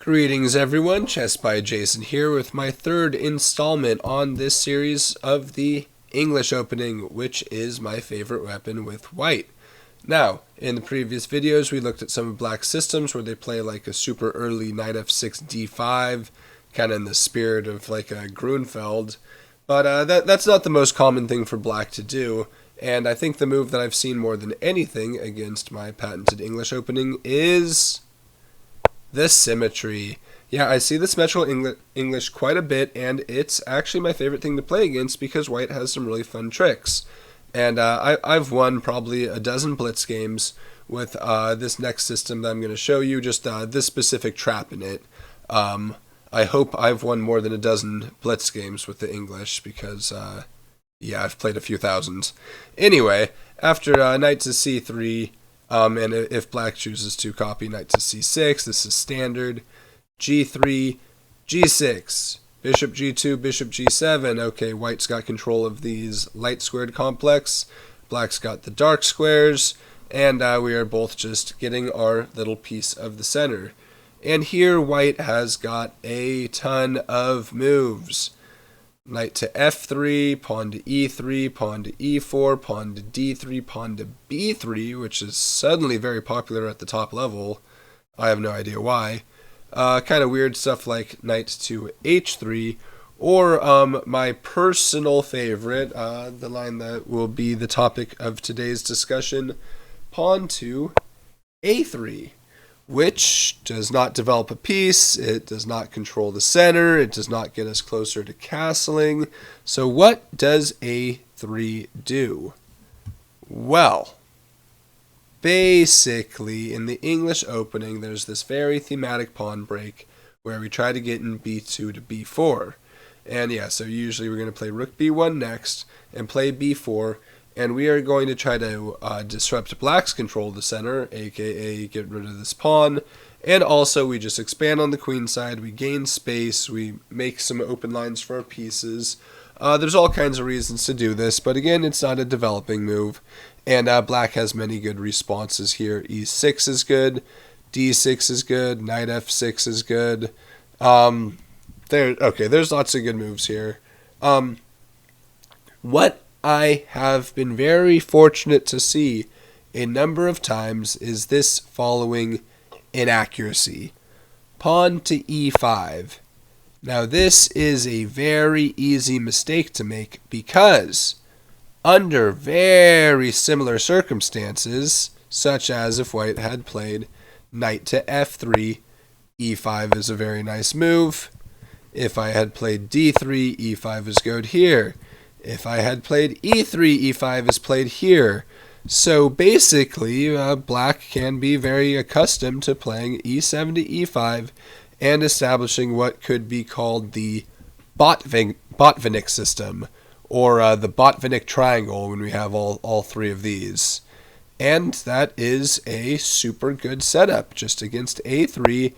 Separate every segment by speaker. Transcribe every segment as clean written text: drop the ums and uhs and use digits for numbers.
Speaker 1: Greetings everyone, Chess by Jason here with my third installment on this series of the English opening, which is my favorite weapon with white. Now, in the previous videos we looked at some of Black's systems where they play like a super early knight f6 d5, kind of in the spirit of like a Grunfeld, but that's not the most common thing for Black to do. And I think the move that I've seen more than anything against my patented English opening is the symmetry. Yeah, I see the symmetrical English quite a bit, and it's actually my favorite thing to play against because white has some really fun tricks. And I've won probably a dozen blitz games with this next system that I'm going to show you, just this specific trap in it. I hope I've won more than a dozen blitz games with the English because, yeah, I've played a few thousand. Anyway, after knight to c3, and if Black chooses to copy knight to c6, this is standard. g3, g6, bishop g2, bishop g7. Okay, white's got control of these light squared complex. Black's got the dark squares. And we are both just getting our little piece of the center. And here white has got a ton of moves. Knight to f3, pawn to e3, pawn to e4, pawn to d3, pawn to b3, which is suddenly very popular at the top level. I have no idea why. Kind of weird stuff like knight to h3, or my personal favorite, the line that will be the topic of today's discussion, pawn to a3. Which does not develop a piece, it does not control the center, it does not get us closer to castling. So what does a3 do? Well, basically in the English opening there's this very thematic pawn break where we try to get in b2 to b4. And yeah, so usually we're going to play rook b1 next and play b4. And we are going to try to disrupt Black's control of the center, aka get rid of this pawn. And also we just expand on the queen side, we gain space, we make some open lines for our pieces. There's all kinds of reasons to do this, but again, it's not a developing move. And Black has many good responses here. e6 is good, d6 is good, knight f6 is good. There's lots of good moves here. What I have been very fortunate to see a number of times is this following inaccuracy. Pawn to e5. Now this is a very easy mistake to make because under very similar circumstances, such as if white had played knight to f3, e5 is a very nice move. If I had played d3, e5 is good here. If I had played e3, e5 is played here. So basically, Black can be very accustomed to playing e7 to e5 and establishing what could be called the Botvinnik system, or the Botvinnik triangle when we have all three of these. And that is a super good setup. Just against a3,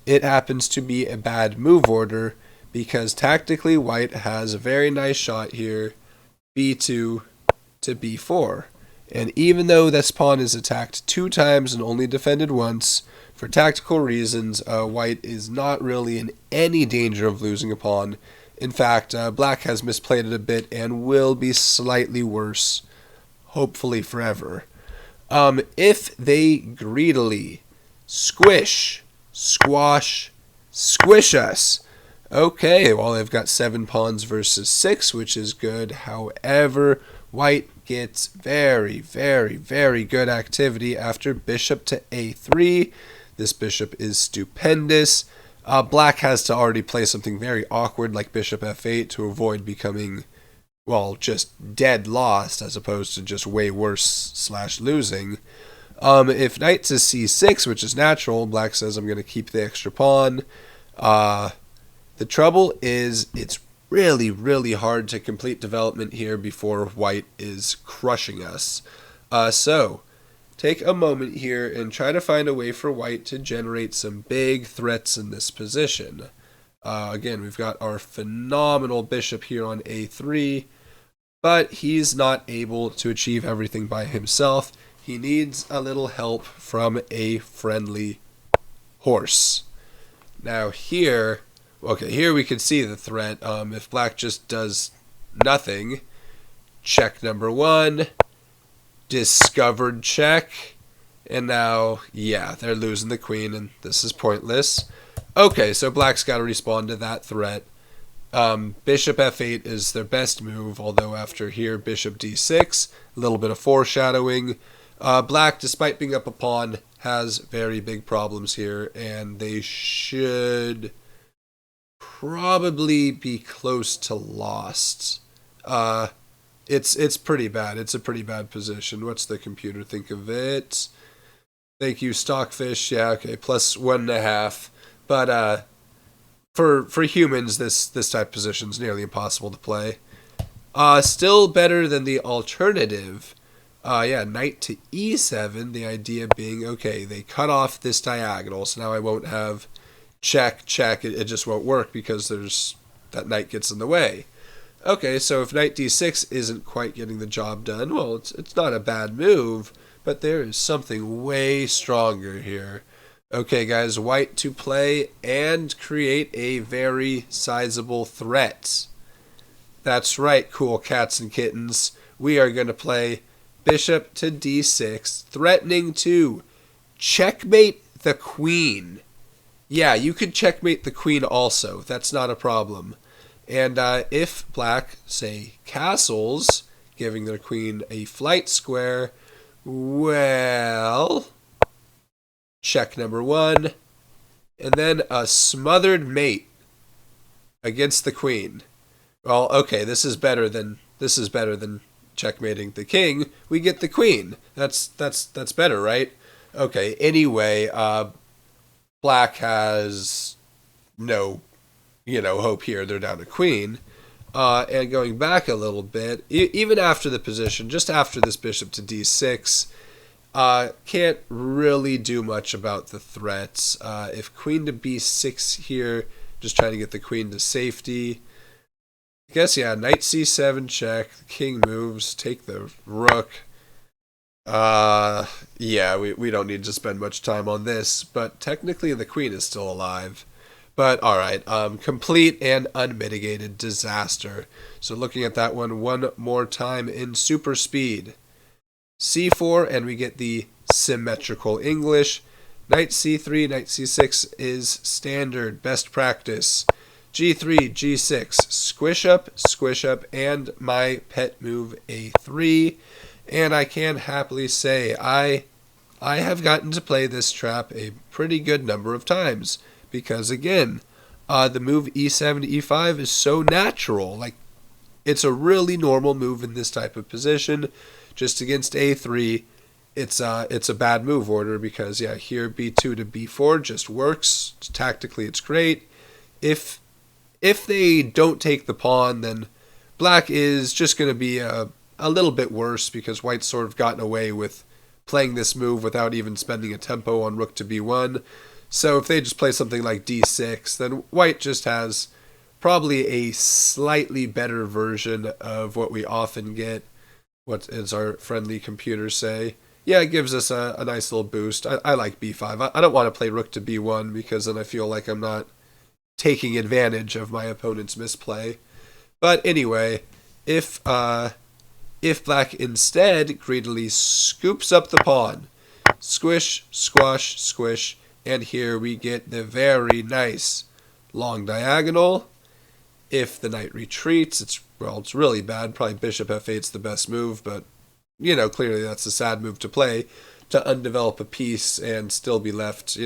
Speaker 1: it happens to be a bad move order, because tactically white has a very nice shot here, b2 to b4. And even though this pawn is attacked 2 times and only defended once, for tactical reasons, white is not really in any danger of losing a pawn. In fact, Black has misplayed it a bit and will be slightly worse, hopefully forever. If they greedily squish, squash, squish us, okay, well, they've got 7 pawns versus 6, which is good. However, white gets very, very, very good activity after bishop to a3. This bishop is stupendous. Black has to already play something very awkward like bishop f8 to avoid becoming, well, just dead lost as opposed to just way worse / losing. If knight to c6, which is natural, Black says I'm going to keep the extra pawn. The trouble is it's really, really hard to complete development here before white is crushing us. So take a moment here and try to find a way for white to generate some big threats in this position. Again, we've got our phenomenal bishop here on a3, but he's not able to achieve everything by himself. He needs a little help from a friendly horse. Now here, okay, here we can see the threat. If black just does nothing, check number one, discovered check, and now, yeah, they're losing the queen, and this is pointless. Okay, so black's got to respond to that threat. Bishop f8 is their best move, although after here, bishop d6, a little bit of foreshadowing. Black, despite being up a pawn, has very big problems here, and they should probably be close to lost. It's pretty bad. It's a pretty bad position. What's the computer think of it? Thank you, Stockfish. Yeah, okay, plus 1.5. But for humans, this type of position is nearly impossible to play. Still better than the alternative. Yeah, knight to e7. The idea being, okay, they cut off this diagonal, so now I won't have check, check. It just won't work because that knight gets in the way. Okay, so if knight d6 isn't quite getting the job done, well, it's not a bad move, but there is something way stronger here. Okay, guys, white to play and create a very sizable threat. That's right, cool cats and kittens. We are going to play bishop to d6, threatening to checkmate the queen. Yeah, you could checkmate the queen also. That's not a problem. And if black, say, castles, giving their queen a flight square, well, check number one, and then a smothered mate against the queen. Well, okay, this is better than checkmating the king. We get the queen. That's better, right? Okay. Anyway, black has no hope here. They're down to queen. And going back a little bit, even after the position, just after this bishop to d6, can't really do much about the threats. If queen to b6 here, just trying to get the queen to safety. I guess, yeah, knight c7 check, the king moves, take the rook. Yeah, we don't need to spend much time on this, but technically the queen is still alive. But alright, complete and unmitigated disaster. So looking at that one more time in super speed. c4, and we get the symmetrical English. Knight c3, knight c6 is standard, best practice. g3, g6, squish up, and my pet move a3. And I can happily say I have gotten to play this trap a pretty good number of times. Because again, the move e7 to e5 is so natural. Like, it's a really normal move in this type of position. Just against a3, it's a bad move order because, yeah, here b2 to b4 just works. Tactically, it's great. If they don't take the pawn, then black is just going to be a little bit worse because white's sort of gotten away with playing this move without even spending a tempo on rook to b1. So if they just play something like d6, then white just has probably a slightly better version of what we often get. What does our friendly computers say? Yeah, it gives us a nice little boost. I like b5. I don't want to play rook to b1 because then I feel like I'm not taking advantage of my opponent's misplay. But anyway, if black instead greedily scoops up the pawn, squish, squash, squish, and here we get the very nice long diagonal. If the knight retreats, it's really bad. Probably bishop f8 is the best move, but clearly that's a sad move to play, to undevelop a piece and still be left,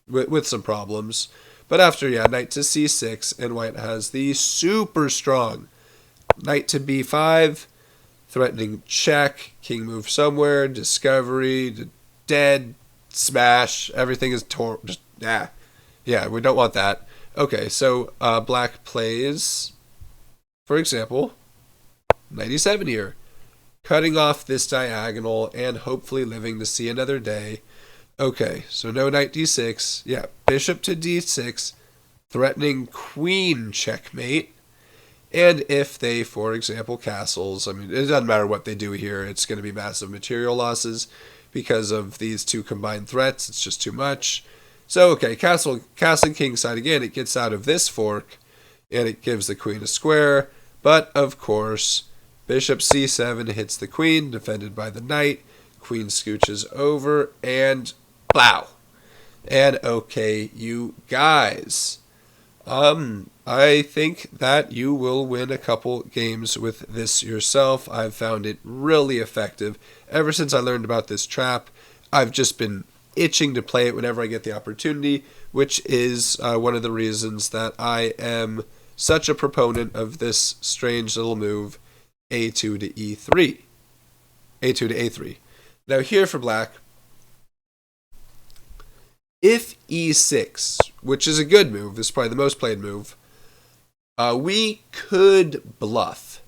Speaker 1: with some problems. But after, knight to c6, and white has the super strong knight to b5, threatening check, king move somewhere, discovery, dead, smash, everything is just, yeah, we don't want that. Okay, so black plays, for example, knight e7 here, cutting off this diagonal and hopefully living to see another day. Okay, so no knight d6, yeah, bishop to d6, threatening queen checkmate. And if they, for example, castles, I mean, it doesn't matter what they do here, it's going to be massive material losses because of these two combined threats. It's just too much. So, okay, castle king side again, it gets out of this fork, and it gives the queen a square, but of course, bishop c7 hits the queen, defended by the knight, queen scooches over, and plow. And okay, you guys, I think that you will win a couple games with this yourself. I've found it really effective. Ever since I learned about this trap, I've just been itching to play it whenever I get the opportunity, which is one of the reasons that I am such a proponent of this strange little move, a2 to e3. a2 to a3. Now here for black, if e6, which is a good move, this is probably the most played move, we could bluff.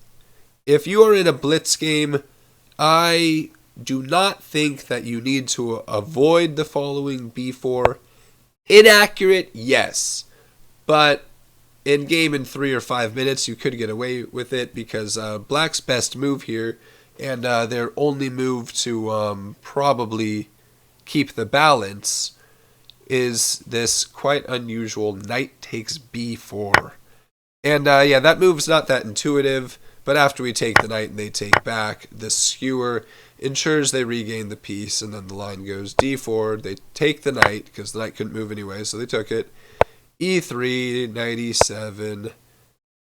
Speaker 1: If you are in a blitz game, I do not think that you need to avoid the following b4. Inaccurate, yes, but in game in 3 or 5 minutes, you could get away with it because black's best move here, and their only move to probably keep the balance, is this quite unusual knight takes b4. And yeah, that move's not that intuitive, but after we take the knight and they take back, the skewer ensures they regain the piece, and then the line goes d4, they take the knight, because the knight couldn't move anyway, so they took it, e3, knight e7,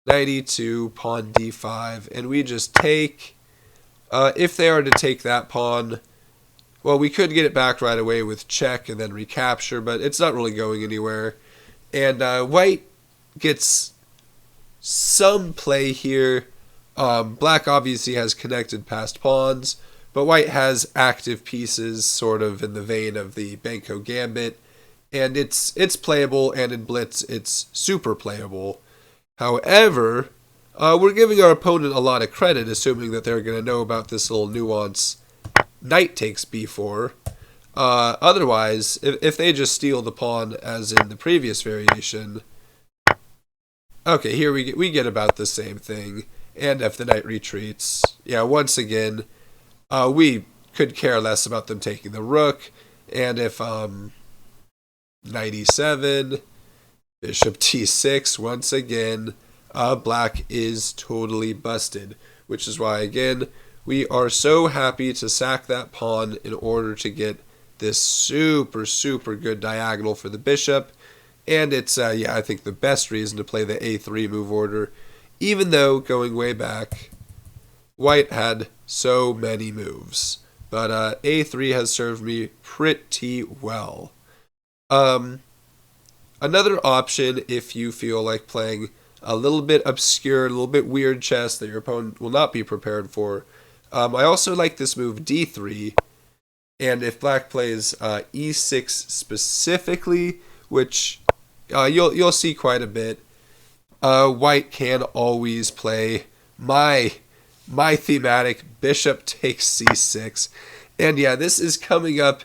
Speaker 1: knight e2, pawn d5, and we just take. If they are to take that pawn, well, we could get it back right away with check and then recapture, but it's not really going anywhere. And white gets some play here. Black obviously has connected passed pawns, but white has active pieces, sort of in the vein of the Banco Gambit, and it's playable, and in blitz it's super playable. However, we're giving our opponent a lot of credit, assuming that they're going to know about this little nuance. Knight takes b4. Otherwise, if they just steal the pawn, as in the previous variation, okay, here we get about the same thing. And if the knight retreats, yeah, once again, we could care less about them taking the rook. And if knight e7, bishop t6, once again, black is totally busted. Which is why, again, we are so happy to sack that pawn in order to get this super, super good diagonal for the bishop. And it's, yeah, I think the best reason to play the a3 move order, even though, going way back, white had so many moves. But a3 has served me pretty well. Another option, if you feel like playing a little bit obscure, a little bit weird chess that your opponent will not be prepared for, I also like this move d3, and if black plays e6 specifically, which you'll see quite a bit, white can always play my thematic bishop takes c6, and yeah, this is coming up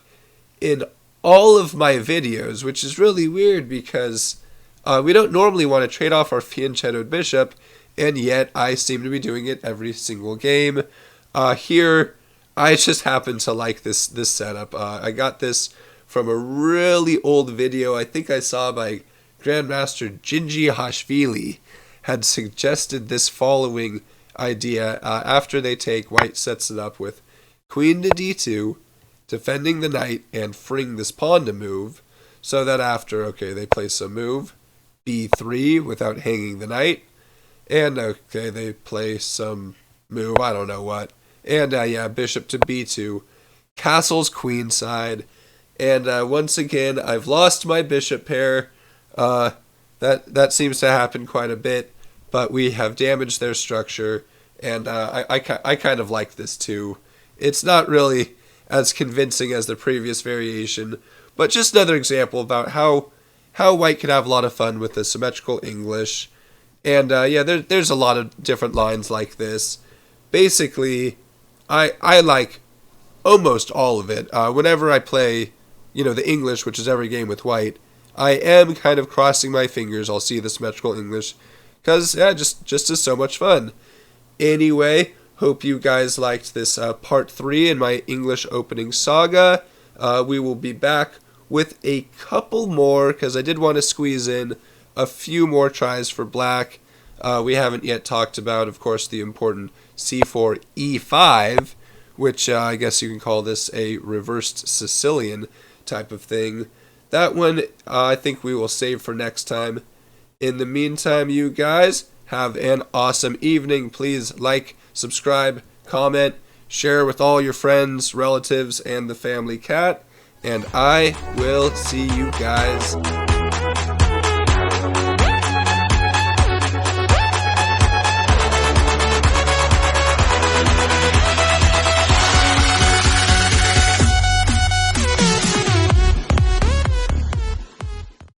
Speaker 1: in all of my videos, which is really weird because we don't normally want to trade off our fianchettoed bishop, and yet I seem to be doing it every single game. Here, I just happen to like this setup. I got this from a really old video I think I saw by Grandmaster Ginji Hashvili, had suggested this following idea. After they take, white sets it up with queen to d2, defending the knight and freeing this pawn to move, so that after, okay, they play some move, b3 without hanging the knight, and okay, they play some move, I don't know what, and yeah, bishop to b2, castles queenside, and once again, I've lost my bishop pair. That seems to happen quite a bit, but we have damaged their structure, and I kind of like this too. It's not really as convincing as the previous variation, but just another example about how white can have a lot of fun with the symmetrical English. And yeah, there's a lot of different lines like this. Basically, I like almost all of it. Whenever I play, the English, which is every game with white, I am kind of crossing my fingers I'll see the symmetrical English, because yeah, just is so much fun. Anyway, hope you guys liked this part 3 in my English opening saga. We will be back with a couple more, because I did want to squeeze in a few more tries for black. We haven't yet talked about, of course, the important c4 e5, which I guess you can call this a reversed Sicilian type of thing. That one I think we will save for next time. In the meantime, you guys, have an awesome evening. Please like, subscribe, comment, share with all your friends, relatives, and the family cat. And I will see you guys